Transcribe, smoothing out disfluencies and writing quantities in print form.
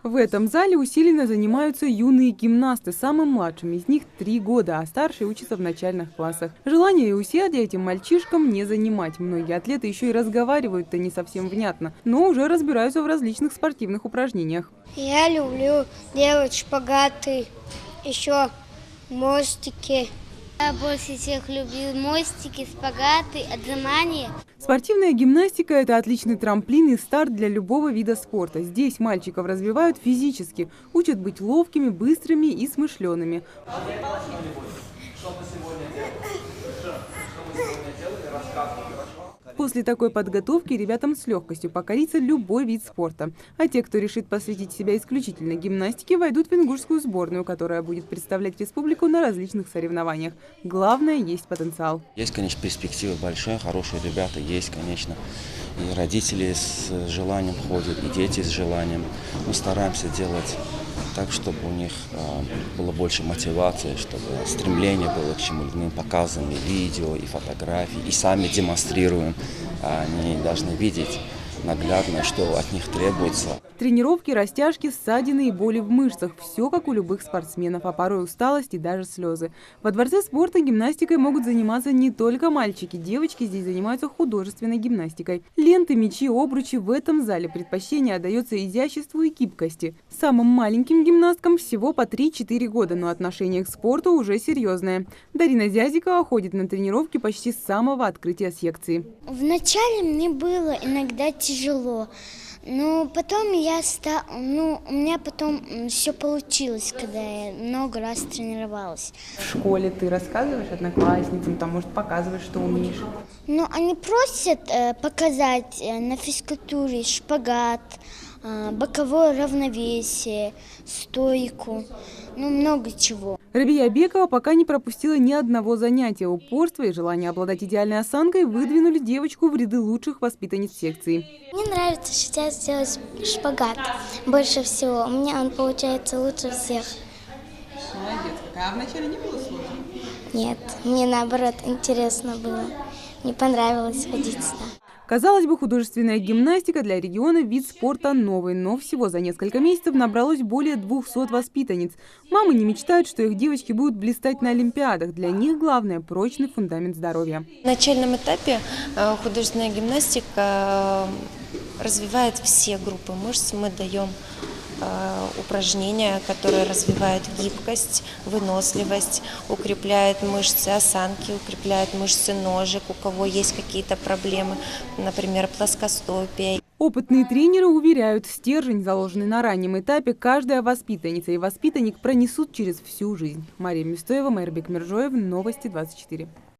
В этом зале усиленно занимаются юные гимнасты. Самым младшим из них 3 года, а старший учится в начальных классах. Желание и усердие этим мальчишкам не занимать. Многие атлеты еще и разговаривают-то не совсем внятно, но уже разбираются в различных спортивных упражнениях. Я люблю делать шпагаты, еще мостики. Я больше всех люблю мостики, шпагаты, отжимания. Спортивная гимнастика – это отличный трамплин и старт для любого вида спорта. Здесь мальчиков развивают физически, учат быть ловкими, быстрыми и смышленными. После такой подготовки ребятам с легкостью покорится любой вид спорта. А те, кто решит посвятить себя исключительно гимнастике, войдут в ингушскую сборную, которая будет представлять республику на различных соревнованиях. Главное – есть потенциал. Есть, конечно, перспективы большие, хорошие ребята есть, конечно. И родители с желанием ходят, и дети с желанием. Мы стараемся делать так, чтобы у них было больше мотивации, чтобы стремление было к чему-либо. Показываем и видео, и фотографии, и сами демонстрируем. Они должны видеть наглядно, что от них требуется. Тренировки, растяжки, ссадины и боли в мышцах – все как у любых спортсменов, а порой усталость и даже слезы. Во дворце спорта гимнастикой могут заниматься не только мальчики. Девочки здесь занимаются художественной гимнастикой. Ленты, мячи, обручи – в этом зале предпочтение отдается изяществу и гибкости. Самым маленьким гимнасткам всего по 3-4 года, но отношение к спорту уже серьезное. Дарина Зязикова ходит на тренировки почти с самого открытия секции. Вначале мне было иногда тяжело, но потом у меня потом все получилось, когда я много раз тренировалась. В школе ты рассказываешь одноклассницам, там, может, показываешь, что умеешь? Ну, они просят показать на физкультуре шпагат, боковое равновесие, стойку, много чего. Рабия Бекова пока не пропустила ни одного занятия. Упорство и желание обладать идеальной осанкой выдвинули девочку в ряды лучших воспитанниц секции. Мне нравится сейчас делать шпагат больше всего. У меня он получается лучше всех. Молодец. А вначале не было сложно? Нет, мне наоборот интересно было. Мне понравилось ходить сюда. Казалось бы, художественная гимнастика для региона – вид спорта новый, но всего за несколько месяцев набралось более 200 воспитанниц. Мамы не мечтают, что их девочки будут блистать на олимпиадах. Для них главное – прочный фундамент здоровья. На начальном этапе художественная гимнастика развивает все группы мышц. Мы даем упражнения, которые развивают гибкость, выносливость, укрепляют мышцы осанки, укрепляют мышцы ножек, у кого есть какие-то проблемы, например, плоскостопие. Опытные тренеры уверяют, стержень, заложенный на раннем этапе, каждая воспитанница и воспитанник пронесут через всю жизнь. Мария Мистоева, Майрбек Миржоев, Новости 24.